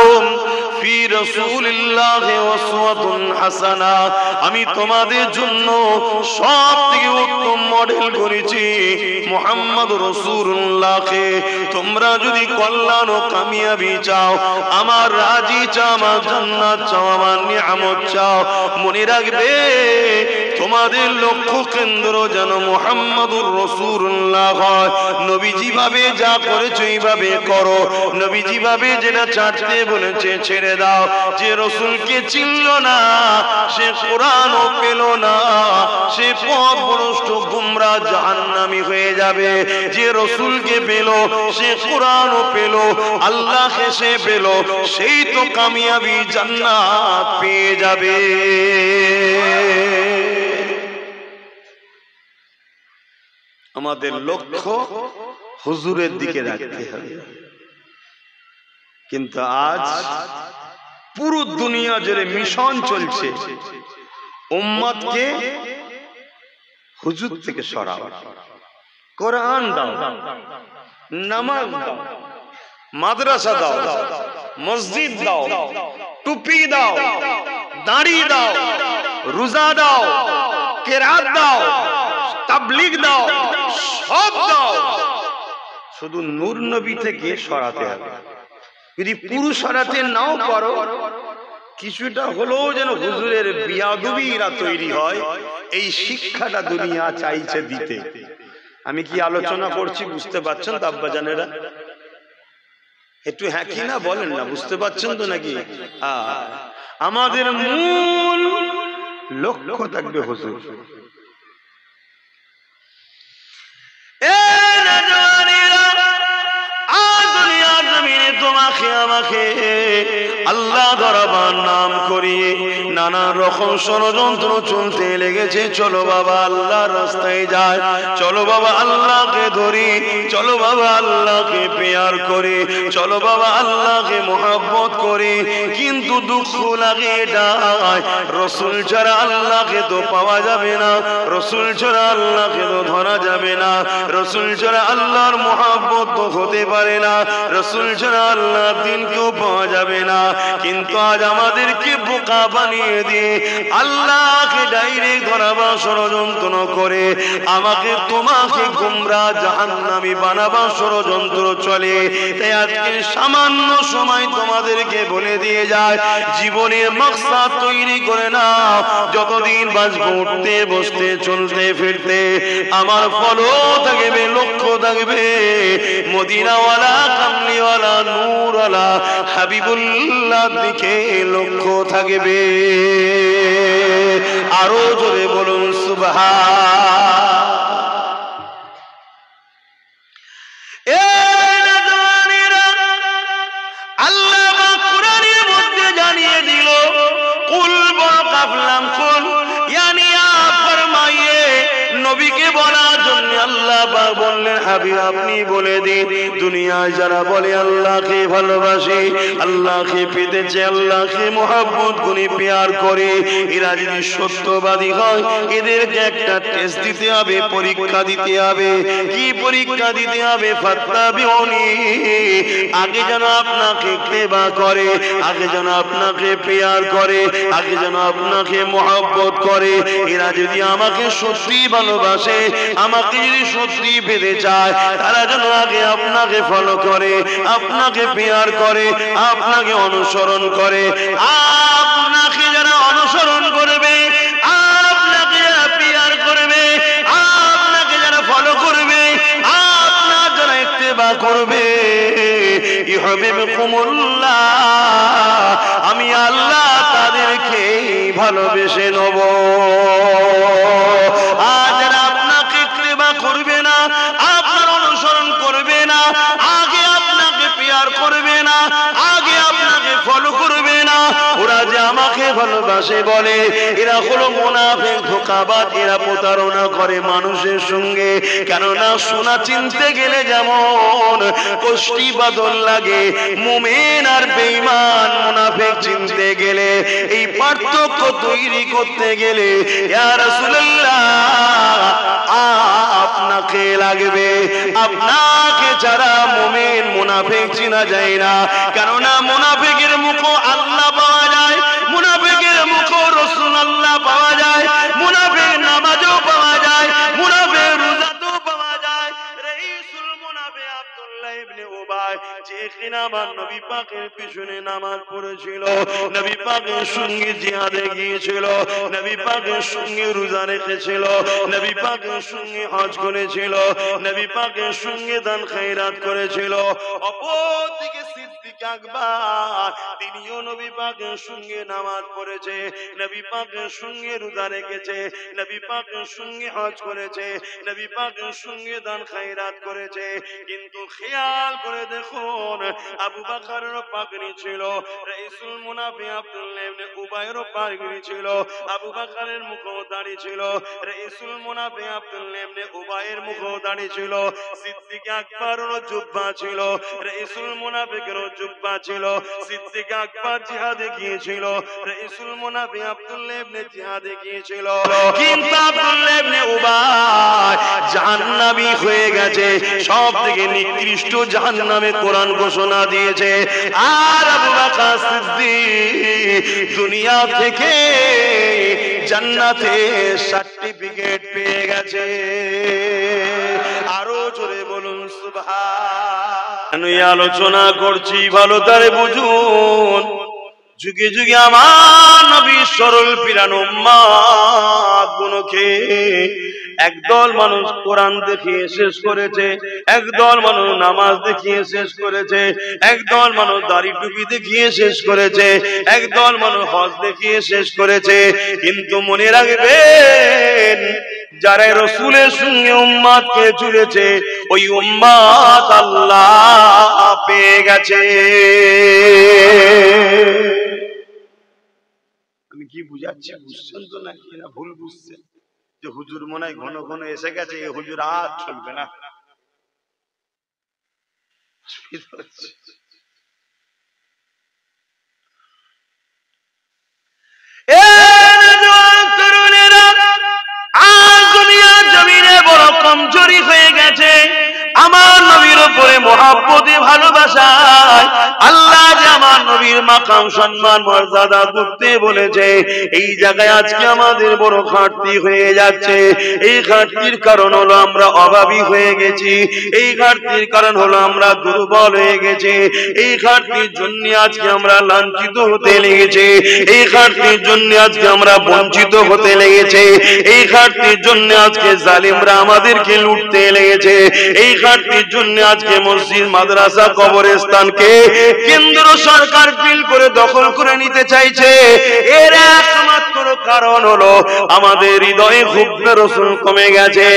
লাকুম ফি রাসূলিল্লাহি উসওয়াতুন হাসানা, আমি তোমাদের জন্য সবথেকে উত্তম মডেল করেছি মুহাম্মদ রাসূলুল্লাহকে। তোমরা যদি কল্যাণ ও কামিয়াবি চাও, আমার রাজি চাও, আমার জান্নাত চাও, আমার নিয়ামত চাও, মনে রাখবে তোমাদের লক্ষ্য কেন্দ্র যেন মুহাম্মদুর রাসূলুল্লাহ হয়। নবীজি ভাবে যা করেছো এইভাবে করো, নবীজি ভাবে যেটা ছাড়তে বলেছে ছেড়ে দাও। যে রাসূলকে চিনল না সে কোরআনও পেল না, সে পথভ্রষ্ট গুমরা জাহান্নামী হয়ে যাবে। যে রাসূলকে পেল সে কোরআনও পেল, আল্লাহকে সে পেল, সেই তো কামিয়াবি জান্নাত পেয়ে যাবে। আমাদের লক্ষ্য হুজুরের দিকে রাখতে হবে। কিন্তু আজ পুরো দুনিয়া জুড়ে মিশন চলছে উম্মতকে হুজুর থেকে সরাও। কোরআন দাও, নামাজ দাও, মাদ্রাসা দাও, মসজিদ দাও, টুপি দাও, দাড়ি দাও, রোজা দাও, কেরাত দাও, তাবলীগ দাও, সব দাও, শুধু নূর নবী থেকে সরাতে হবে। যদি পুরো সরাতে নাও পারো, কিছুটা হলেও যেন হুজুরের বিয়াদবিরা তৈরি হয়, এই শিক্ষাটা দুনিয়া চাইছে দিতে। আমি কি আলোচনা করছি বুঝতে পারছেন তো আব্বাজানেরা? একটু হ্যাঁ কি না বলেন না, বুঝতে পারছেন তো নাকি? আমাদের মূল লক্ষ্য থাকবে হুজুর। তোমাকে আমাকে আল্লাহ দরবার নাম করিয়ে নানা রকম ষড়যন্ত্র চলতে লেগেছে। চলো বাবা আল্লাহর রাস্তায় যায়, চলো বাবা আল্লাহকে ধরি, চলো বাবা আল্লাহকে প্যার করি, চলো বাবা আল্লাহকে মোহাব্বত করি। কিন্তু দুঃখ লাগে এটাই, রসুল ছাড়া আল্লাহকে তো পাওয়া যাবে না, রসুল ছাড়া আল্লাহকে তো ধরা যাবে না, রসুল ছাড়া আল্লাহর মোহাব্বত তো হতে পারে না, রসুল ছাড়া আল্লাহর দিন কেউ পাওয়া যাবে না। কিন্তু আজ আমাদেরকে বোকা বানিয়ে দিয়ে আল্লাহকে ডাইরেক্ট ধরাবা ষড়যন্ত্র করে আমাকে তোমাকে গুমরা জাহান্নামী বানাবা ষড়যন্ত্র চলে। তাই আজকে সামান্য সময় তোমাদেরকে বলে দিয়ে যায়, জীবনের মাকসাদ তৈরি করে নাও। যতদিন বাঁচবো উঠতে বসতে চলতে ফিরতে আমার ফলো থাকবে, লক্ষ্য থাকবে মদিনাওয়ালা, কামলিওয়ালা, নূরওয়ালা হাবিবুল্লাহ দিকে লক্ষ্য থাকবে। আরো জোরে বলুন সুবহান। আল্লাহ কুরআনের মধ্যে জানিয়ে দিল, কুল বাকাফলাম কুল, ইয়ানি ফরমাইয়ে নবীকে বলার জন্য আল্লাহ পাক বললেন হাবিব আপনি বলে দিন, দুনিয়ায় যারা বলে আল্লাহকে ভালোবাসে, আল্লাহকে পেতে চায়, আল্লাহকে মহব্বত গুনি প্যার করে, এরা যদি সত্যবাদী হয় এদেরকে একটা টেস্ট দিতে হবে, পরীক্ষা দিতে হবে। কি পরীক্ষা দিতে হবে? ফাত্তাবিউনি, আগে যেন আপনাকে ইত্তেবা করে, আগে যেন আপনাকে প্যার করে, আগে যেন আপনাকে মহব্বত করে। এরা যদি আমাকে সত্যি ভালোবাসে, আমাকে যদি সত্যি পেতে চায়, তারা যেন আগে আপনাকে ফলো করে, আপনাকে প্যার করে, আপনাকে অনুসরণ করে। আপনাকে যারা অনুসরণ করবে, আপনাকে যারা প্যার করবে, আপনাকে যারা ফলো করবে, আপনার যারা ইত্তেবা করবে, ইউহিব্বুকুমুল্লাহ, আমি আল্লাহ তাদেরকে ভালোবেসে নেব। আর যারা আপনাকে ইত্তেবা করবে না, আপনার অনুসরণ করবে না, আগে আপনাকে প্যার করবে না, আগে আপনাকে ফলো করবে না, ওরা যে আমাকে ভালোবাসে বলে, এরা হলো মুনাফিক, ধোঁকাবাজ, এরা প্রতারণা করে মানুষের সঙ্গে। কেননা সোনা চিনতে গেলে যেমন কষ্টি বাদল লাগে, মুমিন আর বেঈমান মুনাফিক চিনতে গেলে, এই পার্থক্য তৈরি করতে গেলে ইয়া রাসূলুল্লাহ আপনাকে লাগবে। আপনাকে যারা মুমিন মুনাফিক চিনা যায় না, কেননা মুনাফিকের কিনা আমার নবী পাকের পিছনে নামাজ পড়েছিল, নবী পাকের সঙ্গে জিহাদে গিয়েছিল, নবী পাকের সঙ্গে রোজা রেখেছিল, নবী পাকের সঙ্গে হজ করেছিল, নবী পাকের সঙ্গে দান খায়রাত করেছিল। অপরদিকে সিদ্দিক আকবর তিনিও নবী পাকের সঙ্গে নামাজ পড়েছে, নবী পাকের সঙ্গে রোজা রেখেছে, নবী পাকের সঙ্গে হজ করেছে, নবী পাকের সঙ্গে দান খায়রাত করেছে। কিন্তু খেয়াল করে দেখুন, আবু বকরেরও পাগড়ি ছিল, রাইসুল মুনাফিক আব্দুল্লাহ ইবনে উবাইরও পাগড়ি ছিল, আবু বকরের মুখও দাড়ি ছিল, রাইসুল মুনাফিক আব্দুল্লাহ ইবনে উবাইয়ের মুখও দাড়ি ছিল, সিদ্দিক আকবরেরও জুব্বা ছিল, রাইসুল মুনাফিকেরও জুব্বা ছিল। সিদ্দিক আকবর জিহাদে গিয়েছিল, রাইসুল মুনাফিক আব্দুল্লাহ ইবনে জিহাদে গিয়েছিল, কিন্তু আব্দুল্লাহ ইবনে উবাই জাহান্নামী হয়ে গেছে, সবথেকে নিকৃষ্ট জাহান্নামে কোরআন ঘোষণা দিয়েছে। আর আবু বকর সিদ্দিক দুনিয়া থেকে জান্নাতে সার্টিফিকেট পেয়ে গেছে। আরো জোরে বলুন সুবহান। আলোচনা করছি ভালো করে বুঝুন, যুগে যুগে আমার নবী সরল পিরান উম্মাত গুলোকে একদল মানুষ কোরআন দেখিয়ে শেষ করেছে, একদল মানুষ নামাজ দেখিয়ে শেষ করেছে, একদল মানুষ দাড়ি টুপি দেখিয়ে শেষ করেছে, একদল মানুষ হজ দেখিয়ে শেষ করেছে। কিন্তু মনে রাখবেন, যারা রাসূলের সঙ্গে উম্মাতকে জুড়েছে, ওই উম্মাত আল্লাহ পেয়ে গেছে। আমি কি বুঝাচ্ছি বুঝছেন তো নাকি না ভুল বুঝছেন? যে হুজুর মনে হয় ঘন ঘন এসে গেছে, এই হুজুর আর চলবে না। বড় কমজোরি হয়ে গেছে। আমার নবীর উপরে মহব্বতে ভালোবাসায় আল্লাহ যে আমার নবীর মাকাম সম্মান মর্যাদা করতে বলেছে, এই জায়গায় আজকে আমাদের বড় ঘাটতি হয়ে যাচ্ছে। এই ঘাটতির কারণ হলো আমরা অভাবী হয়ে গেছি, এই ঘাটতির কারণ হলো আমরা দুর্বল হয়ে গেছি, এই ঘাটতির জন্য আজকে আমরা লাঞ্ছিত হতে লেগেছে, এই ঘাটতির জন্য আজকে আমরা বঞ্চিত হতে লেগেছে, এই ঘাটতির জন্য আজকে জালিমরা আমাদেরকে লুটতে লেগেছে, এই ঘাটতির জন্য আজকে মসজিদ মাদ্রাসা কবরস্থানকে কেন্দ্র সরকার বিল করে দখল করে নিতে চাইছে। এর একমাত্র কারণ হলো আমাদের হৃদয়ে হুব্বে রাসূল কমে গেছে,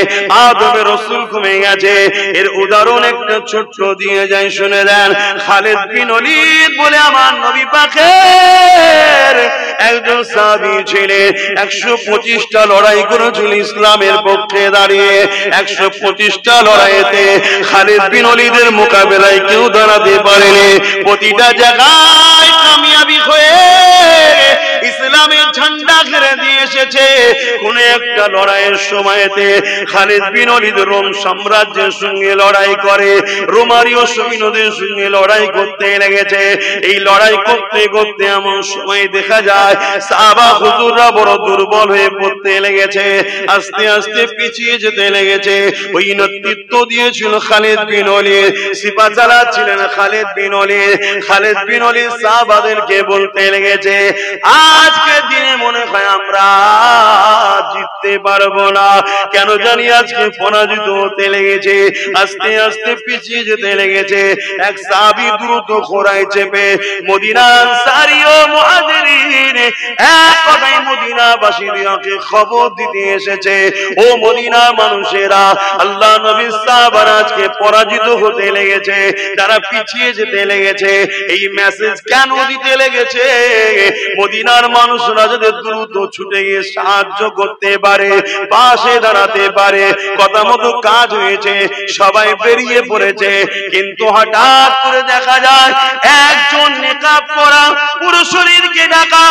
আদবে রাসূল কমে গেছে। এর উদাহরণ একটা ছোট্ট দিয়ে যাই, শুনে দেন। খালিদ বিন ওলীদ বলে আমার নবী পাকের একজন সাহাবী ছিলেন, 125টা লড়াই করেছিল ইসলামের পক্ষে দাঁড়িয়ে। 125টা লড়াইতে খালিদ বিন ওলীদের মোকাবেলায় কেউ দাঁড়াতে পারেনি। প্রতিটা জায়গায় কামিয়াবি হয়ে ইসলামের ঝান্ডা ঘিরে দিয়ে এসেছে। কোন একটা লড়াইয়ের সময়তে খালিদ বিন ওলীদ রোম সাম্রাজ্যের সঙ্গে লড়াই করে, রোমারীয় সৈন্যদের সঙ্গে লড়াই করতে লেগেছে। এই লড়াই করতে করতে এমন সময় দেখা যায় সাহাবা হুজুররা বড় দুর্বল হয়ে পড়তে লেগেছে, আস্তে আস্তে পিছিয়ে যেতে লেগেছে। ওই নেতৃত্ব দিয়েছিল খালিদ বিন ওলীদ, সিপা চালাচ্ছিলেন খালিদ বিন ওলীদ। খালিদ বিন ওলীদ সাহাবাদেরকে বলতে লেগেছে, আজকে দিনে মনে হয় আমরা জিততে পারবো না, কেন জানি আজকে পরাজিত হতে লেগেছে। আস্তে আস্তে পিছিয়ে যেতে লেগেছে। এক সাহাবী দ্রুত ঘোড়ায় চেপে মদিনা আনসারী ও মুহাজিরিন এক কথায় মদিনাবাসীদেরকে খবর দিতে এসেছে, ও মদিনার মানুষেরা, আল্লাহ নবীর সাহাবারা আজকে পরাজিত হতে লেগেছে, তারা পিছিয়ে যেতে লেগেছে। এই মেসেজ কেন দিতে লেগেছে? মদিনার মানুষরা যাতে দ্রুত ছুটে গিয়ে সাহায্য করতে পারে, পাশে দাঁড়াতে পারে। কথা মতো কাজ হয়েছে, সবাই বেরিয়ে পড়েছে। কিন্তু হঠাৎ করে দেখা যায় একজন নেকাব পরা পুরো শরীরকে ঢাকা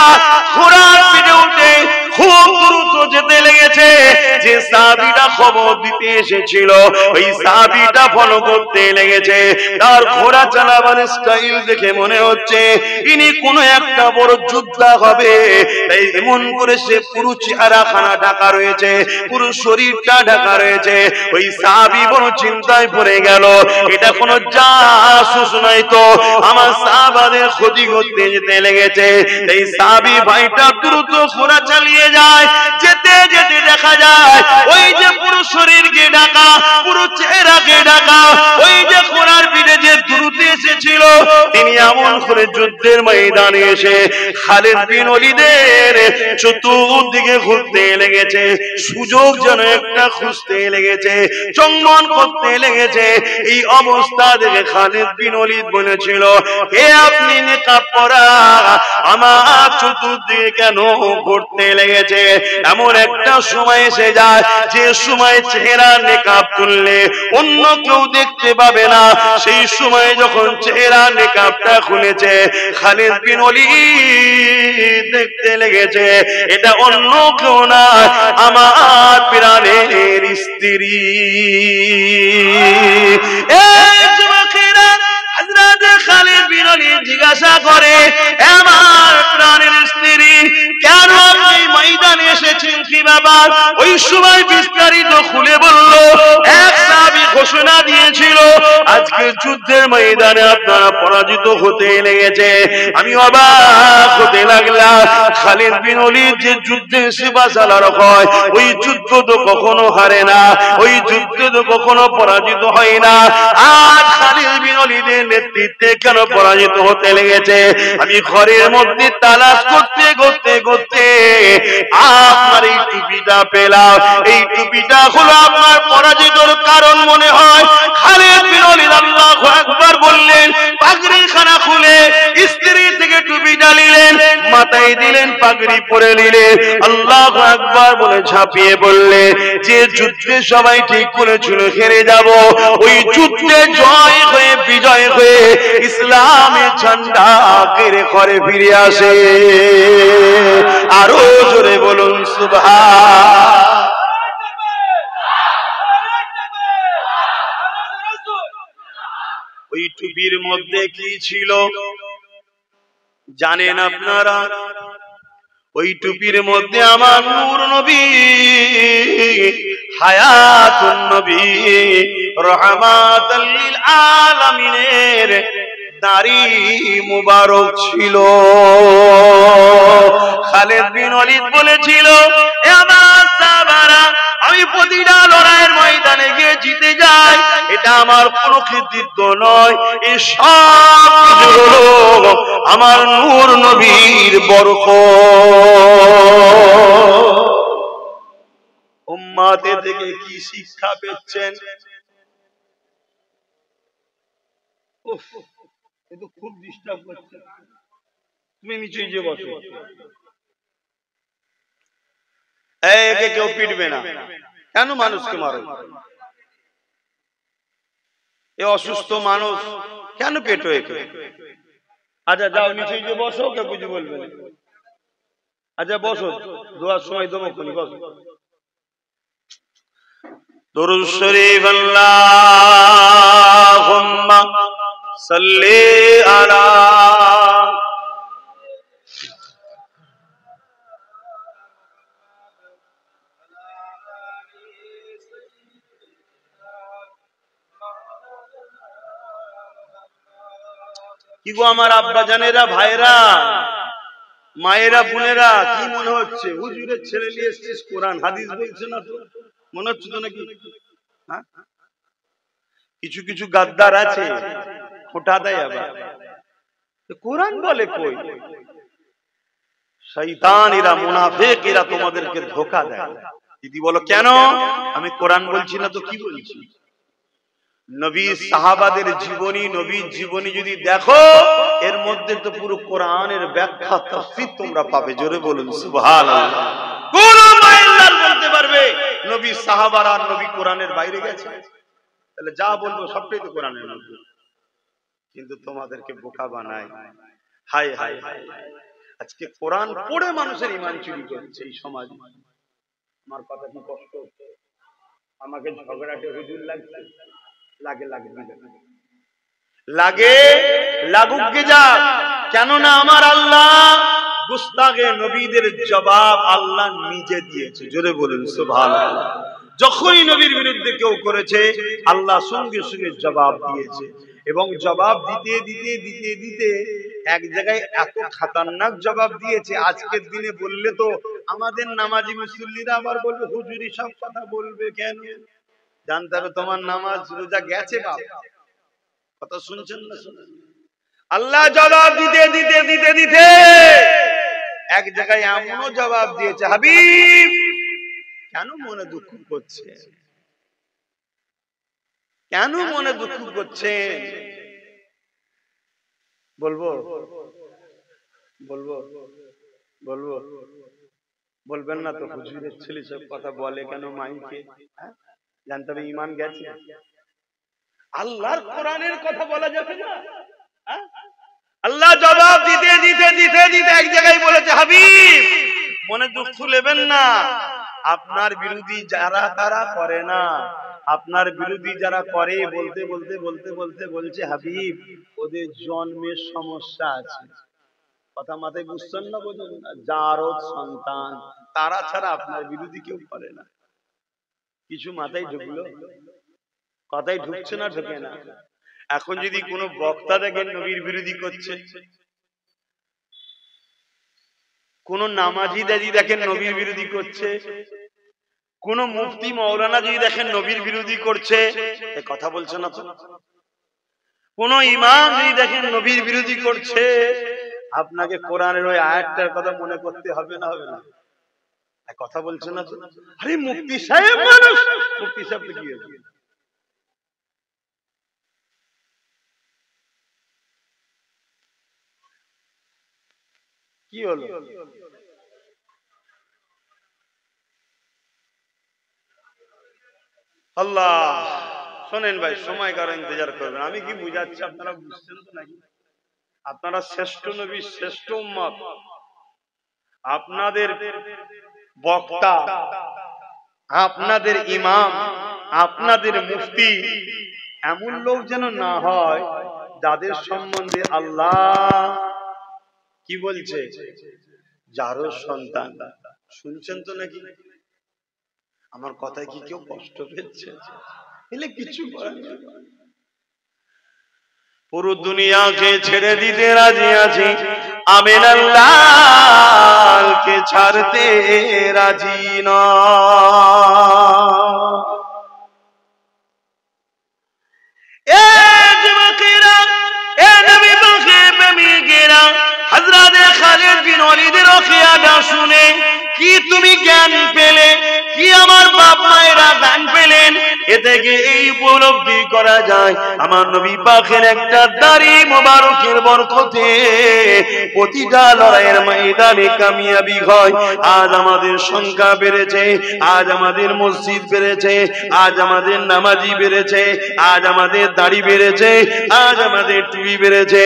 ঘোড়ার পিঠে উঠে খুব দ্রুত যেতে লেগেছে। লেগেছে যে সাহাবীটা খবর দিতে এসেছিল ওই সাহাবীটা ফলো করতে লেগেছে। তার ঘোড়া চালাবার স্টাইল দেখে মনে হচ্ছে ইনি কোনো একটা বড় যোদ্ধা হবে, তাই এমন করে সে পুরো চেহারাখানা ঢাকা রয়েছে, পুরো শরীরটা ঢাকা রয়েছে। ওই সাহাবী বড় চিন্তায় পড়ে গেল, এটা কোনো জাসুস নয় তো, আমার সাহাবাদের ক্ষতি করতে যেতে লেগেছে। এই সাহাবী ভাইটা দ্রুত ঘোড়া চালিয়ে যায়, যেতে যেতে দেখা যায় ওই যে পুরো শরীরকে ঢাকা, পুরো চেহারাকে ঢাকা ওই যে ঘোড়ার পিঠে যে দ্রুত এসেছিল, তিনি এমন করে যুদ্ধের ময়দানে এসে খালিদ বিন ওলীদের চতুর্দিকে ঘুরতে লেগেছে, সুযোগ যেন একটা খুঁজতে লেগেছে, চম্বন করতে লেগেছে। এই অবস্থা দেখে খালিদ বিন ওলীদ বলেছিল, হে আপনি নেকাব পরা, আমার চতুর্দিকে কেন ঘুরতে লেগেছে? এমন একটা সময় এসে যায় যে সময় চেহারা নেকাব তুললে অন্য কেউ দেখতে পাবে না, সেই সময় যখন চেহারা নেকাবটা খুলেছে খালিদ বিন ওলীদ দেখতে লেগেছে এটা অন্য কেউ না, আমার প্রাণের স্ত্রী। এই যুবকেরা হযরত খালিদ বিন ওলীদ জিজ্ঞাসা করে, আমার প্রাণের স্ত্রী, কেন আপনি ময়দানে এসেছেন, কি ব্যাপার? ওই সময় বিস্তারিত খুলে বলল, এক সাহাবী ঘোষণা দিয়েছিল আজকে যুদ্ধের ময়দানে আপনারা পরাজিত হতে লেগেছে। আমি অবাক হতে লাগলাম, খালিদ বিন ওলীদ যে যুদ্ধে সিপাহসালার হয়, ওই যুদ্ধ তো কখনো হারে না, ওই যুদ্ধে তো কখনো পরাজিত হয় না, আর খালিদ বিন ওলীদের নেতৃত্বে কেন পরাজিত হতে লেগেছে? আমি ঘরের মধ্যে তালাশ করতে করতে করতে আপনার এই টুপিটা পেলাম, এই টুপিটা হলো আপনার পরাজিতর কারণ মনে হয়। খালিদ বিন ওলীদ আল্লাহু আকবার বললেন, পাগড়ি খানা খুলে স্ত্রী থেকে টুপিটা নিলেন, মাথায় দিলেন, পাগড়ি পরে নিলেন, আল্লাহু আকবার বলে ঝাঁপিয়ে বললে, যে যুদ্ধে সবাই ঠিক করেছিল হেরে যাব, ওই যুদ্ধে জয় হয়ে বিজয় হয়ে ইসলামের ঝান্ডা কেড়ে ঘরে ফিরে আসে। আরো জোরে বলুন সুবহান। ওই টুপির মধ্যে কি ছিল জানেন আপনারা? ওই টুপির মধ্যে আমার নূর নবী, হায়াতুন নবী, রাহমাতাল লিল আলামিনের দাড়ি মুবারক ছিল। খালিদ বিন ওলীদ বলেছিল, এ আমার সাহাবারা, আমি প্রতিটা লড়াইয়ের ময়দানে গিয়ে জিতে যাই, এটা আমার কোনো কৃতিত্ব নয়, এই সব কিছু হলো আমার নূর নবীর বরকত। উম্মতে থেকে কি শিক্ষা পেয়েছেন? খুব ডিস্টার্ব করছে, তুমি নিচে যে বসো, একে কেউ পিটবে না, কেন মানুষকে মারো? এ অসুস্থ মানুষ, কেন পেটো একে? আচ্ছা যাও নিচে যে বসো, কে কিছু বলবে না। আচ্ছা বসো, দোয়ার সময় দেবো, কোনি বসো। দুরূদ শরীফ, আল্লাহুম্মা সাল্লি আলা। কি গো আমার আব্বা জানেরা, ভাইরা, মায়েরা, বোনেরা, কি মনে হচ্ছে হুজুরের ছেলে নিয়ে এসেছিস, কোরআন হাদিস বলছে না তো? মনে হচ্ছে তো নাকি? কিছু কিছু গাদ্দার আছে, খোটা দেয় আবার, কোরআন বলে কই? শয়তান এরা, মুনাফিক এরা তোমাদেরকে ধোঁকা দেয়। দিদি বলো কেন? আমি কোরআন বলছি না তো কি বলছি? নবী সাহাবাদের জীবনী, নবীর জীবনী যদি দেখো, এর মধ্যে তো পুরো কোরআনের ব্যাখ্যা তাফসীর তোমরা পাবে। জোরে বলুন সুবহানাল্লাহ। কোন মাইন্দার বলতে পারবে নবী সাহাবারা আর নবী কোরআনের বাইরে গেছে? তাহলে যা বলবো সবটাই তো কোরআনের মধ্যে, কিন্তু তোমাদেরকে বোকা বানায়। হায় হায় হায়, আজকে কোরআন পড়ে মানুষের ঈমান চুরি করছে এই সমাজ। আমার কথা কি কষ্ট হচ্ছে? আমাকে ঝগড়াটে হুজুর লাগছে? লাগে লাগে লাগে, লাগুক গে যাক। কেননা আমার আল্লাহ গুস্তাগে নবীদের জবাব আল্লাহ নিজে দিয়েছে। জোরে বলুন সুবহানাল্লাহ। যখনই নবীর বিরুদ্ধে কেউ করেছে আল্লাহ সঙ্গে সঙ্গে জবাব দিয়েছে, এবং জবাব দিতে দিতে দিতে দিতে এক জায়গায় এত খাতারনাক জবাব দিয়েছে, আজকের দিনে বললে তো আমাদের নামাজি মুসল্লিরা আবার বলবে হুজুরি সব কথা বলবে কেন? জানতে হবে তোমার নামাজ রোজা গেছে বাবা। কথা শুনছেন না? আল্লাহ জবাব দিতে দিতে দিতে দিতে এক জায়গায় এমনও জবাব দিয়েছে, হাবিব কেন মনে দুঃখ করছে? কেন মনে দুঃখ করছে? বলবো বলবো বলবো বলবেন না তো? হুজুরের ছেলে সব কথা বলে কেন মাইকে? জানতে হবে ঈমান গেছে। আল্লাহর কোরআনের কথা বলা যাবে না? আল্লাহ জবাব দিতে দিতে দিতে দিতে এক জায়গায় বলেছে, হাবিব মনে দুঃখ নেবেন না। আপনার বিরোধী যারা তারা করে না, আপনার বিরোধী যারা করে বলতে বলতে বলতে বলতে বলছে, হাবিব ওদের জন্মের সমস্যা আছে। কথা মাথায় বুঝছেন না? বোঝেন না? জারদ সন্তান, তারা ছাড়া আপনার বিরোধী কেউ করে না। কিছু মাথায় ঢুকলো? কথাই ঢুকছে না? ঢুকে না? এখন যদি কোনো বক্তা দেখেন নবীর বিরোধী করছে, কোন নামাজি দাদি দেখেন নবীর বিরোধী করছে, কোন মুফতি মৌলানা যদি দেখেন নবীর বিরোধী করছে, কথা বলছে না তো? কোন ইমাম যদি দেখেন নবীর বিরোধী করছে, আপনাকে কোরআনের ওই আয়াতটার কথা মনে করতে হবে না? হবে না? কথা বলছে না তো? আরে মুফতি সাহেব মানুষ, মুফতি সাহেব কি হয়েছে? কি হলো? আল্লাহ শোনেন ভাই, সময় কারো ইন্তজার করবেন। আমি কি বুঝাচ্ছি আপনারা বুঝছেন তো নাকি? আপনারা শ্রেষ্ঠ নবী, শ্রেষ্ঠ উম্মত, আপনাদের বক্তা, আপনাদের ইমাম, আপনাদের মুফতি এমন লোক যেন না হয় যাদের সম্বন্ধে আল্লাহ কি বলছে? যারও সন্তান। শুনছেন তো নাকি? আমার কথায় কি কেউ কষ্ট পেয়েছে? এলে কিছু করার নেই। পুরো দুনিয়াকে ছেড়ে দিতে রাজি আছি, আমি আল্লাহকে ছাড়তে রাজি না। এ যুবকেরা, এ নবী পাকের প্রেমিকেরা, হযরত খালিদ বিন ওয়ালিদের ওখিয়াটা শুনে কি তুমি জ্ঞান পেলে? কি আমার বাপ মায়েরা জ্ঞান পেলেন? এ থেকে এই উপলব্ধি করা যায় আমার নবী পাকের একটা দাড়ি মোবারকের বরকতে প্রতিটা লড়াইয়ের ময়দানে কামিয়াবি হয়। আজ আমাদের সংখ্যা বেড়েছে, আজ আমাদের মসজিদ বেড়েছে, আজ আমাদের নামাজি বেড়েছে, আজ আমাদের দাড়ি বেড়েছে, আজ আমাদের টুপি বেড়েছে,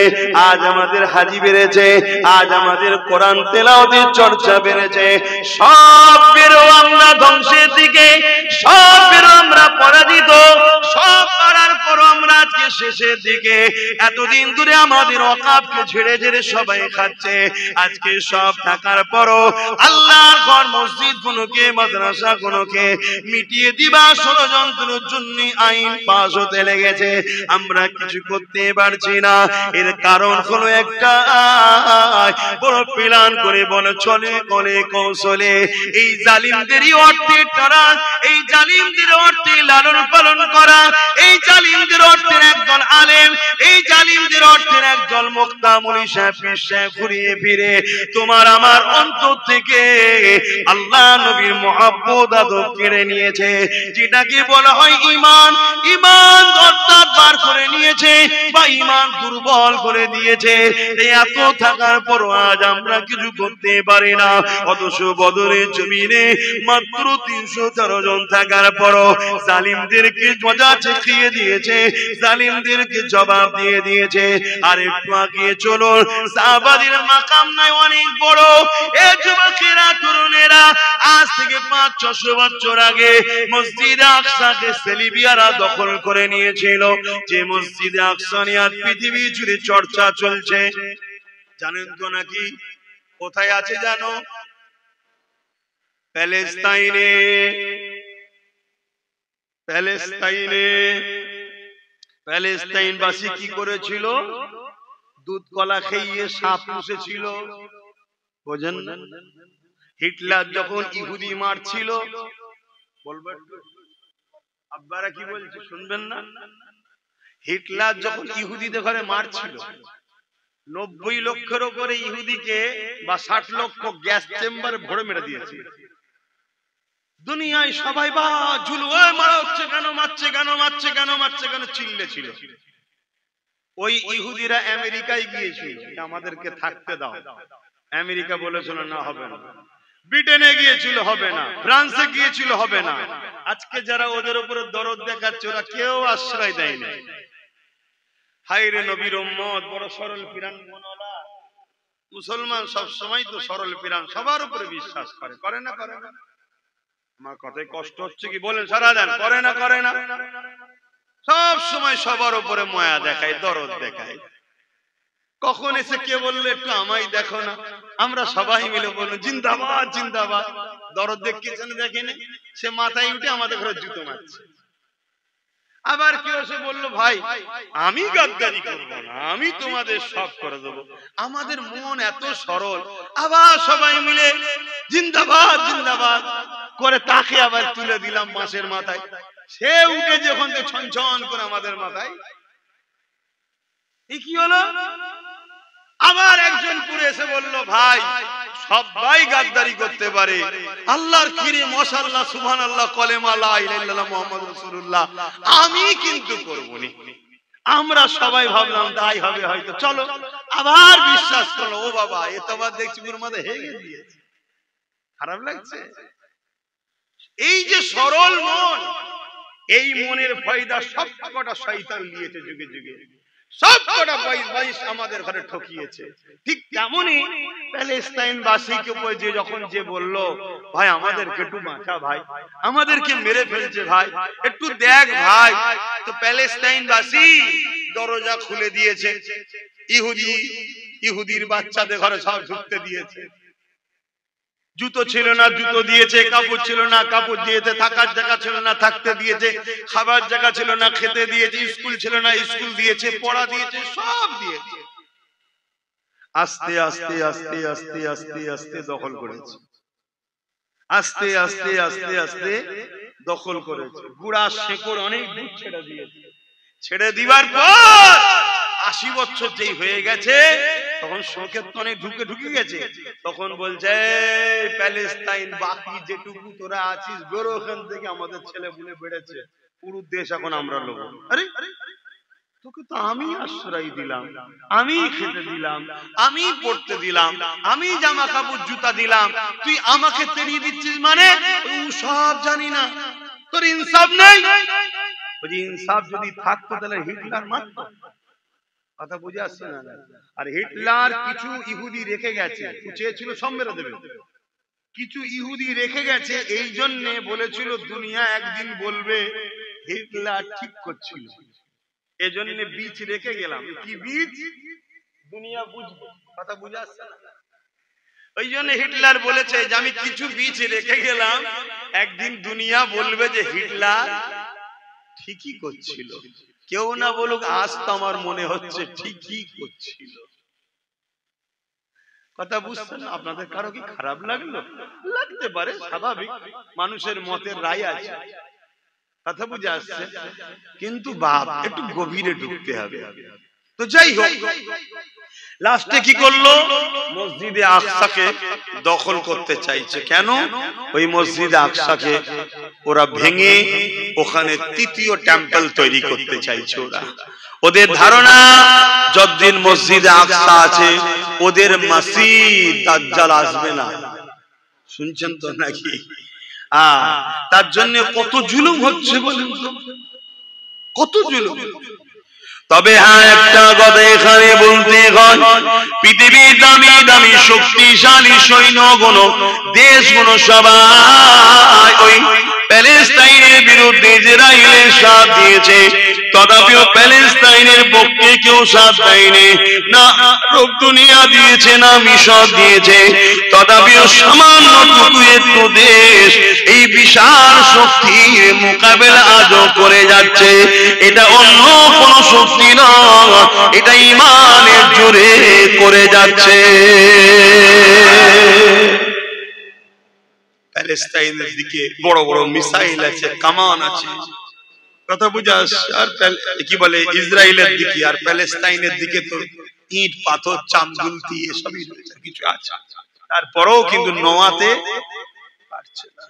আজ আমাদের হাজি বেড়েছে, আজ আমাদের কোরআন তেলাওয়াতের চর্চা বেড়েছে। সব বেরো আমরা ধ্বংসের দিকে, সব বেরো আমরা পরাজিত, সব করার পর আমরা আজকে শেষের দিকে। এতদিন ধরে আমাদের ওয়াকাফকে ঝেড়ে ঝেড়ে সবাই খাচ্ছে, আজকে সব থাকার পরও আল্লাহর ঘর মসজিদ গুলোকে, মাদ্রাসা গুলোকে মিটিয়ে দিবা ষড়যন্ত্রের জন্য আইন পাস হতে লেগেছে। আমরা কিছু করতে পারছি না। এর কারণ হলো একটা, বড় প্ল্যান করে বলে চলে করে কৌশলে এই জালিমদেরই অর্থে তারা, এই জালিমদের অর্থে লালন পালন করা, এই জালিমদের অর্থে একদল আলেম, এই জালিমদের অর্থে একদল মুক্তা মুনি সাহেব পীর সাহেব ঘুরিয়ে ফিরে তোমার আমার অন্তর থেকে আল্লাহ নবীর মহব্বত আদব কেড়ে নিয়েছে। যেটাকে বলা হয় ঈমান, ঈমান অর্থাৎ বার করে নিয়েছে বা ঈমান দুর্বল করে দিয়েছে। এত থাকার পর আজ আমরা কিছু করতে পারি না। অথচ বদরের জমিনে মাত্র 314 জন থাকার পর জালিমদেরকে মজা চেখিয়ে দিয়েছে। জালিমদেরকে জবাব দিয়ে দিয়েছে। আর একটু আগিয়ে চলুন, সাহাবাদের মাকাম নাই অনেক বড়। এ যুবকেরা, তরুণেরা, আজ থেকে 500-600 বছর আগে মসজিদে আকসাকে সেলিবিয়ারা দখল করে নিয়েছিল। যে মসজিদে আকসা নিয়ে পৃথিবী জুড়ে চর্চা চলছে, জানেন তো নাকি? কোথায় আছে জানো? প্যালেস্তাইনে। প্যালেস্তাইনে প্যালেস্তাইনবাসী কি করেছিল? দুধ কলা খেয়ে সাপ পুষেছিল, বোঝেন না? হিটলার যখন ইহুদি মারছিল, বলবেন আব্বারা কি বলছে শুনবেন না? হিটলার যখন ইহুদিদের ঘরে মারছিল, 90 লক্ষের উপরে ইহুদিকে বা 60 লক্ষ গ্যাস চেম্বারে ভরে মেরে দিয়েছে। দুনিয়ায় সবাই বা ঝুলু, মারা হচ্ছে কেন, মারছে কেন, মারছে কেন, মারছে কেন চিল্লে ছিল। ওই ইহুদিরা আমেরিকায় গিয়েছিল, আমাদেরকে থাকতে দাও। আমেরিকা বলেছিল না, হবে না। ব্রিটেনে গিয়েছিল, হবে না। ফ্রান্সে গিয়েছিল, হবে না। আজকে যারা ওদের উপরে দরদ দেখাচ্ছে, ওরা কেউ আশ্রয় দেয় না। হায়রে নবীর উম্মত, বড় সরল পিরান মনওয়ালা মুসলমান সব সময় তো সরল পিরান, সবার উপরে বিশ্বাস করে। করে না? করে না? আমার কথায় কষ্ট হচ্ছে কি বলেন? সারা দেন। করে না? করে না? সব সময় সবার উপরে মায়া দেখায়, দরদ দেখায়। কখন এসে কে বললো একটু আমায় দেখো না, আমরা সবাই মিলে বললো জিন্দাবাদ জিন্দাবাদ। দরদ দেখেছেন? দেখেনি? সে মাথায় উঠে আমাদের ঘরে জুতো মারছে। আবার কেউ এসে বললো ভাই আমি গাদ্দারি করবো না, আমি তোমাদের সব করে দেবো। আমাদের মন এত সরল, আবার সবাই মিলে জিন্দাবাদ জিন্দাবাদ করে তাকে আবার তুলে দিলাম মাসের মাথায়। সে উঠে যখন ছন ছন করে আমাদের মাথায়, কি হলো? আবার একজন পুরে এসে বলল ভাই সবাই গাদ্দারি করতে পারে, আল্লাহর কিরে মাশাআল্লাহ সুবহানাল্লাহ কলেমা লা ইলাহা ইল্লাল্লাহ মুহাম্মাদুর রাসূলুল্লাহ, আমি কিন্তু করব না। আমরা সবাই ভাবলাম তাই হবে হয়তো, চলো। আবার বিশ্বাস করলো, ও বাবা এ তো আবার দেখছি পুরো মাথা হেগে দিয়েছে। খারাপ লাগছে? এই যে সরল মন, এই মনের ফায়দা সব কটা শয়তান নিয়েছে যুগে যুগে, সব কটা বাইশ আমাদের ঘরে ঠকিয়েছে। ঠিক তেমনই প্যালেস্তাইনবাসীকে উপরে যে যখন যে বলল ভাই আমাদেরকে একটু বাঁচা ভাই, আমাদেরকে মেরে ফেলছে ভাই, একটু দেখ ভাই, তো প্যালেস্তাইনবাসী দরজা খুলে দিয়েছে, ইহুদির বাচ্চাদের ঘরে সব ঢুকতে দিয়েছে। জুতো ছিল না, জুতো দিয়েছে। কাপড় ছিল না, কাপড় দিয়েছে। থাকার জায়গা ছিল না, থাকতে দিয়েছে। খাবার জায়গা ছিল না, খেতে দিয়েছে। স্কুল ছিল না, স্কুল দিয়েছে। পড়া দিয়েছে, সব দিয়েছে। আস্তে আস্তে আস্তে আস্তে আস্তে আস্তে দখল করেছে। আস্তে আস্তে আস্তে আস্তে দখল করেছে। গুড়া শেকড় অনেক দূর ছেড়ে দিয়েছে। ছেড়ে দিবার পর 80 বছর যেই হয়ে গেছে, তখন শোকের তনে ঢুকে গেছে। তখন বলছে প্যালেস্তাইন বাকি যেটুকু তোরা আছিস বেরো ওখান থেকে, আমাদের ছেলে বুলে বেড়েছে, পুরো দেশ এখন আমরা লোক। আরে তোকে তো আমি আশ্রয় দিলাম, আমি খেতে দিলাম, আমি পড়তে দিলাম, আমি জামা কাপড় জুতা দিলাম, তুই আমাকে তেড়িয়ে দিচ্ছিস মানে? সব জানি না, তোর ইনসাফ নেই। ইনসাফ যদি থাকতো তাহলে হিটলার মারত। কথা বুঝে আসছে না? আর হিটলার কিছু ইহুদি রেখে গেছে, চেয়েছিল সব মেরে দেবে। কিছু ইহুদি রেখে গেছে, এই জন্য বলেছিল দুনিয়া একদিন বলবে হিটলার ঠিক করছিল। এজন্য বীজ রেখে গেলাম। কি বীজ? দুনিয়া বুঝবে। কথা বুঝে আসছে না? ওই জন্য হিটলার বলেছে যে আমি কিছু বীজ রেখে গেলাম, একদিন দুনিয়া বলবে যে হিটলার ঠিকই করছিল। কেউ না বলুক, আজ তো আমার মনে হচ্ছে ঠিকই করছিল। কথা বুঝছেন? আপনাদের কারো কি খারাপ লাগলো? লাগতে পারে, স্বাভাবিক, মানুষের মতের রায় আছে। কথা বুঝে আসছে? কিন্তু বাপ একটু গভীরে ঢুকতে হবে। তো যাই হোক, লাস্টে কি করলো? মসজিদে আকসাকে দখল করতে চাইছে। কেন? ওই মসজিদে আকসাকে ওরা ভেঙে ওখানে তৃতীয় টেম্পল তৈরি করতে চাইছে। ওদের ধারণা যতদিন মসজিদে আকসা আছে ওদের মাসিহ দাজ্জাল আসবে না। শুনছেন তো নাকি? তার জন্য কত জুলুম হচ্ছে বলুন তো। কত জুলুম। তবে হ্যাঁ, একটা কথা এখানে বলতে হয়, পৃথিবীর দামি দামি শক্তিশালী সৈন্যগণ, দেশগুলো সবাই ওই প্যালেস্টাইনের বিরুদ্ধে ইসরায়েলের সাথ দিয়েছে, তথাপিও প্যালেস্টাইনের পক্ষে কেউ সাথ দেয়নি, না আরব দুনিয়া দিয়েছে, না মিশর দিয়েছে, তথাপিও সামান্যটুকু একটু দেশ এই বিশাল শক্তির মোকাবেলা আজও করে যাচ্ছে। এটা অন্য কোন শক্তি নয়, এটা ঈমানের জোরে করে যাচ্ছে। প্যালেস্টাইনের দিকে বড় বড় মিসাইল আছে, কামান আছে, কথা বুঝাস, আর কি বলে ইসরায়েলের দিকে আর প্যালেস্টাইনের দিকে তো ইট পাথর চামদুলতি এসবই রয়েছে, কিছু আছে, তারপরেও কিন্তু নোয়াতে পারছে না।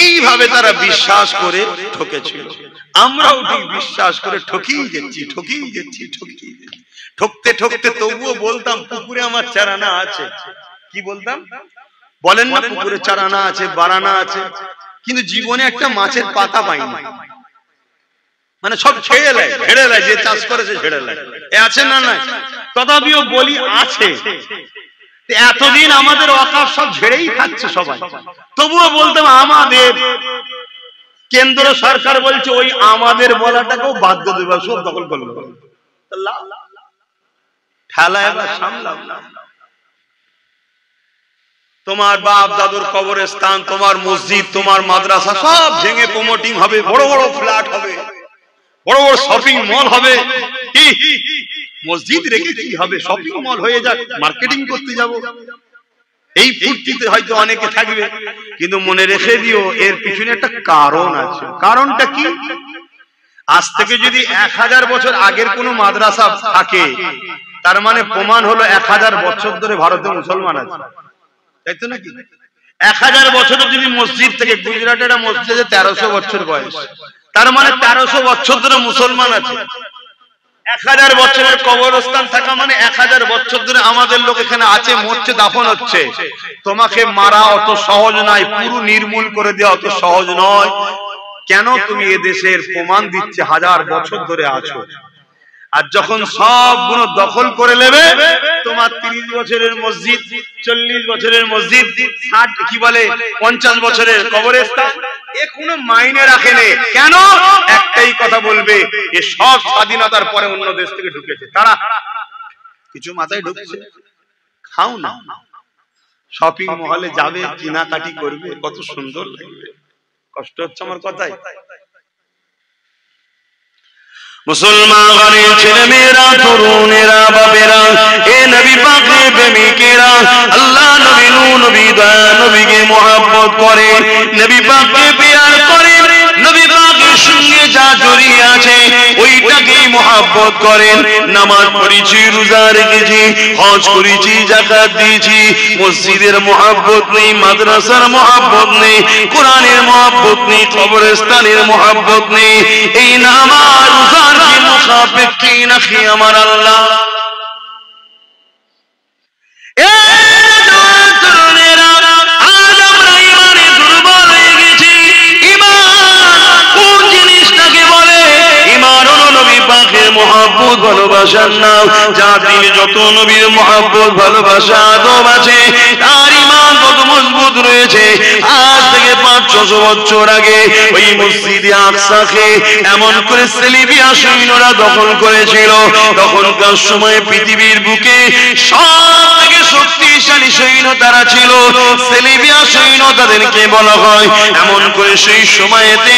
এইভাবে তারা বিশ্বাস করে ঠকেছিল, আমরাও ঠিক বিশ্বাস করে ঠকিয়ে যাচ্ছি, ঠকতে ঠকতে তবুও বলতাম পুকুরে আমার চারানা আছে। কি বলতাম? বলেন না পুকুরে চারানা আছে, বারানা আছে, কিন্তু জীবনে একটা মাছের পাতা পাইনি। মানে সব ছেড়ে নেয়, যে চাষ করেছে ছেড়ে নেয়, আছে না নাই? তথাপিও বলি আছে। এতদিন আমাদের ওয়াকফ সব ঝেড়েই খাচ্ছে সবাই, তবুও বলতাম আমাদের। কেন্দ্র সরকার বলছে ওই আমাদের বলাটাকেও বাধ্য দেবে, সব দখল করলো, ঠেলা এবার সামলাম না। তোমার বাপ দাদুর কবরস্থান, তোমার মসজিদ, তোমার মাদ্রাসা সব ভেঙে প্রমোটিং হবে, বড় বড় ফ্ল্যাট হবে, বড় বড় শপিং মল হবে। মসজিদ রেখে কি হবে? শপিং মল হয়ে যাক, মার্কেটিং করতে যাব, এই ফুর্তিতে হয়তো অনেকে থাকবে, কিন্তু মনে রেখে দিও এর পিছনে একটা কারণ আছে। কারণটা কি? আজ থেকে যদি 1000 বছর আগের কোন মাদ্রাসা থাকে, তার মানে প্রমাণ হলো 1000 বছর ধরে ভারতে মুসলমান আছে, তাই তো নাকি? 1000 বছরে যদি মসজিদ থেকে, গুজরাটের একটা মসজিদে 1300 বছর বয়স, তার মানে 1300 বছর ধরে মুসলমান আছে। 1000 বছরের কবরস্থান থাকা মানে 1000 বছর ধরে আমাদের লোক এখানে আছে, মরছে, দাফন হচ্ছে। তোমাকে মারা অত সহজ নয়, পুরো নির্মূল করে দেওয়া অত সহজ নয়। কেন? তুমি এদেশের প্রমাণ দিচ্ছে 1000 বছর ধরে আছো। আর যখন সবগুলো দখল করে নেবে, তোমার 30 বছরের মসজিদ, 40 বছরের মসজিদ, 60 কি বলে 50 বছরের কবরস্থান, এ কোনো মাইনে রাখে না। কেন? একটাই কথা বলবে, এ সব স্বাধীনতার পরে অন্য দেশ থেকে ঢুকেছে, তারা কিছু মাথায় ঢুকছে। খাও না, শপিং মহলে যাবে, কেনাকাটি করবে, কত সুন্দর লাগবে। কষ্ট হচ্ছে আমার কথায়? মুসলমান ঘরের ছেলে মেয়েরা, তরুণেরা, বাবেরা, এ নবী পাকের প্রেমিকেরা, আল্লাহ নবী, নবী দয়া নবীকে মহব্বত করে, নবী পাককে প্যার করে, নবী পাকের সঙ্গে যা জড়িয়ে আছে ওইটাকেই মহব্বত করেন। নামাজ পড়েছি, রোজা রেখেছি, হজ করেছি, যাকাত দিয়েছি, মসজিদের মহব্বত নেই, মাদ্রাসার মহব্বত নেই, কোরআনের মহব্বত নেই, কবরস্থানের মহব্বত নেই। এই নামাজ রোজার কি মুখাপেক কি নাকি আমার আল্লাহ? মহব্বত ভালোবাসার নাম, যার দিলে যত নবীর মহব্বত ভালোবাসা আদব আছে, তার ঈমান কত মজবুত রয়েছে। আজ থেকে 500-600 বছর আগে ওই মসজিদে আকসাকে এমন করে সেলিবিয়া সৈন্যরা দখল করেছিল। তখনকার সময় পৃথিবীর বুকে সব থেকে শক্তিশালী সৈন্য তারা ছিল, সেলিবিয়া সৈন্য তাদেরকে বলা হয়। এমন করে সেই সময়েতে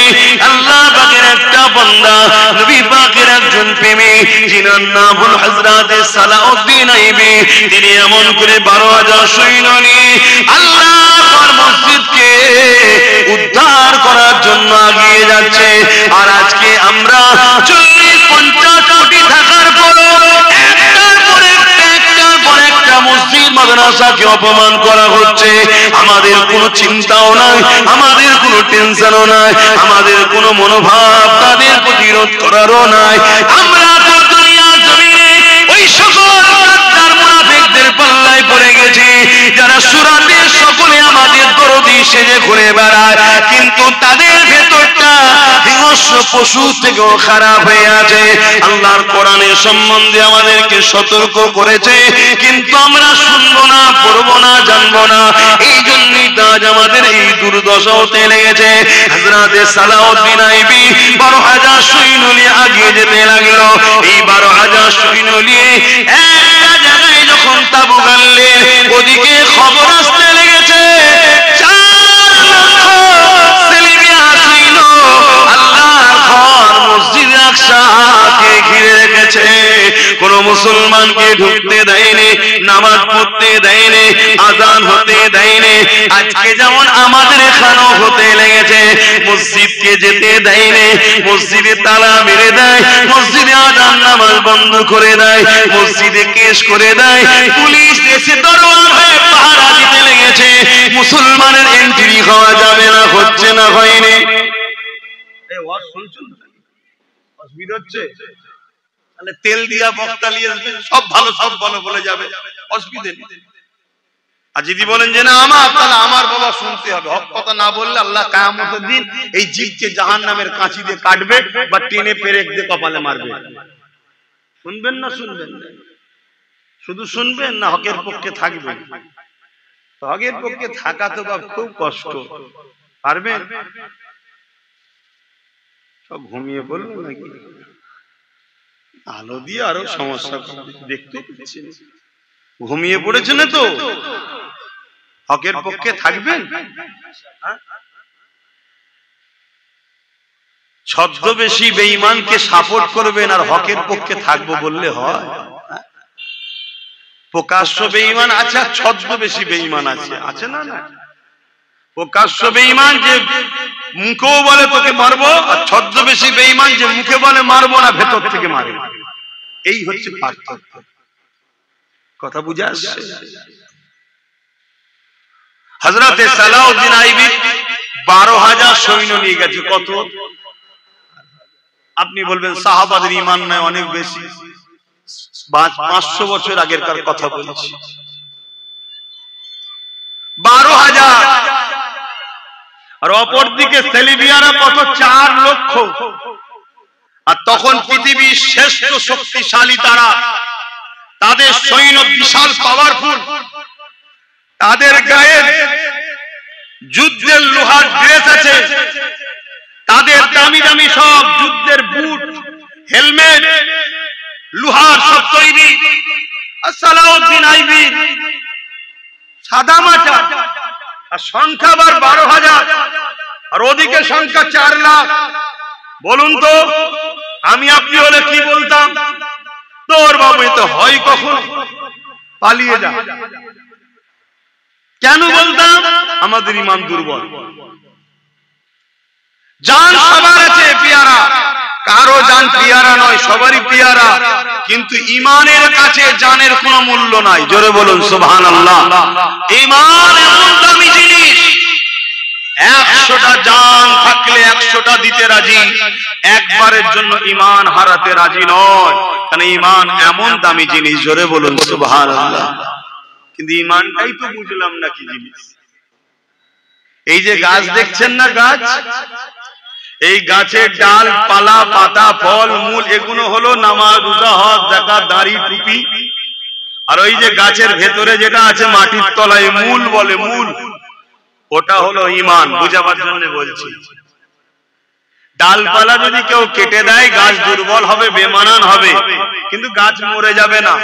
আল্লাহ পাকের একটা বান্দা, নবী পাকের একজন প্রেমিক, যিনার নাম হল হযরত সালাউদ্দিন আইয়ুবী, তিনি এমন করে 12,000 সৈন্য নিয়ে আল্লাহর মসজিদকে উদ্ধার করার জন্য এগিয়ে যাচ্ছে। আর আজকে আমরা 40-50 কোটি থাকার পরও একটার পর একটা মসজিদ মাদ্রাসাকে অপমান করা হচ্ছে। আমাদের কোনো চিন্তাও নাই, আমাদের কোনো টেনশনও নাই, আমাদের কোনো মনোভাব তাদের প্রতিরোধ করারও নাই। আমরা তো দুনিয়ার জমিনে ওই সকল গাদ্দার মুনাফিকদের পাল্লায় পড়ে গেছি, যারা সুরাতে সকলে আমাদের দরদি সেজে ঘুরে বেড়ায়, কিন্তু তাদের ভেতরটা পোষ্য পশু থেকেও খারাপ হয়ে আছে। আল্লাহর কোরআনের সম্বন্ধে আমাদেরকে সতর্ক করেছে, কিন্তু আমরা শুনবো না, পড়বো না, জানবো না। এই জন্যই তো আজ আমাদের এই দুর্দশা হতে লেগেছে। হযরতে সালাউদ্দিন আইবি 12,000 সৈন্য নিয়ে আগিয়ে যেতে লাগলো। এই 12,000 সৈন্য নিয়ে একটা জায়গায় যখন তাবু গাড়লেন, ওদিকে খবর আসতে লেগেছে 4 লক্ষ সেলিমিয়া সৈন্য আল্লাহর ঘর মসজিদ আকসাকে ঘিরে রেখেছে। কোন মুসলমানকে ঢুকতে দেয়নি, নামাজ পড়তে দেয়নি, আযান হতে দেয়নি। আজকে যেমন আমাদের এখানেও হতে লেগেছে, মসজিদকে যেতে দেয়নি, মসজিদে তালা মেরে দেয়, মসজিদে আযান নামাজ বন্ধ করে দেয়, মসজিদে কেস করে দেয়, পুলিশ এসে দরবার হয়ে পাহারা দিতে লেগেছে। মুসলমানের এন্ট্রি হওয়া যাবে না, হচ্ছে না, হয়নি। এই ওয়াজ শুনছেন? অসুবিধা হচ্ছে? তাহলে তেল দিয়া বক্তা নিয়ে আসবেন, সব ভালো সব ভালো বলে যাবে, অসুবিধা নেই। আর যদি বলেন যে না আমার, তাহলে আমার বাবা শুনতে হবে। হক কথা না বললে আল্লাহ কিয়ামতের দিন এই জিভকে জাহান্নামের কাঁচি দিয়ে কাটবে বা টেনে পেরেক দিয়ে কপালে মারবে। শুনবেন না শুনবেন না? শুধু শুনবেন না হকের পক্ষে থাকবেন? হকের পক্ষে থাকা তো বাপ খুব কষ্ট। পারবেন? সব ঘুমিয়ে পড়লো নাকি? আলো দিয়ে আরো সমস্যা দেখতে পাচ্ছেন, ঘুমিয়ে পড়েছে না তো? হকের পক্ষে থাকবেন? ছদ্মবেশী বেঈমানকে সাপোর্ট করবেন আর হকের পক্ষে থাকবো বললে হয়? প্রকাশ্য বেঈমান আছে আর ছদ্মবেশী বেঈমান আছে, আছে না? না, প্রকাশ্য বেঈমান যে মুখেও বলে তোকে মারবো, আর ছদ্মবেশী বেঈমান যে মুখে বলে মারবো না, ভেতর থেকে মারে। এই হচ্ছে পার্থক্য। কথা বুঝে আসছে? হযরতে সালাউদ্দিন আইবি 12,000 সৈন্য নিয়ে গেছে। কত? আপনি বলবেন সাহাবাদের ঈমান নয়, অনেক বেশি। 500 বছর আগেরকার কথা বলছি। 12,000। আর অপর দিকে সেলিবিয়ারা কত? 4 লক্ষ। আর তখন পৃথিবীর শ্রেষ্ঠ শক্তিশালী তারা, তাদের সৈন্য বিশাল পাওয়ারফুল, তাদের গায়ে যুদ্ধের লোহার ড্রেস আছে, তাদের দামি দামি সব যুদ্ধের বুট, হেলমেট, লোহার সব তৈরি। আর সালাউদ্দিন আইবি সাদা মাটা, আর সংখ্যা আবার 12,000, আর ওদিকে সংখ্যা 4 লাখ। বলুন তো আমি আপনি হলে কি বলতাম? তোর বাবু তো হয় কখন, পালিয়ে যা। কেন বলতাম? আমাদের ঈমান দুর্বল। জান সবার আছে পিয়ারা, কারো জান পিয়ারা নয়, সবারই পিয়ারা, কিন্তু ঈমানের কাছে জানের কোনো মূল্য নাই। জোরে বলুন সুবহানাল্লাহ। ঈমান এমন দামি জিনিস, 100টা জান থাকলে 100টা দিতে রাজি, একবারের জন্য ঈমান হারাতে রাজি নয়। কারণ ঈমান এমন দামি জিনিস। জোরে বলুন সুবহানাল্লাহ। কিন্তু ঈমানটাই তো বুঝলাম না কি জিনিস। এই যে গাছ দেখছেন না, গাছ, এই গাছের ডাল, পালা, পাতা, ফল, মূল, এগুলো হলো নামাজ, রোজা, হজ, যাকাত, দাড়ি, টুপি। আর ওই যে গাছের ভেতরে যেটা আছে মাটির তলায়, মূল বলে, মূল, ওটা হলো ঈমান। বুঝাবার জন্য বলছি। ডালপালা যদি কেউ কেটে দেয়, গাছ দুর্বল হবে, বেমানান হবে, কিন্তু গাছ মরে যাবে না।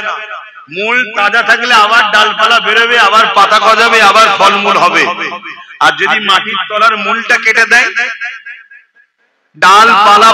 মূল তাজা থাকলে আবার ডালপালা বেরোবে, আবার পাতা গজাবে, আবার ফলমূল হবে। আর যদি মাটির তলার মূলটা কেটে দেয়, ডালপালা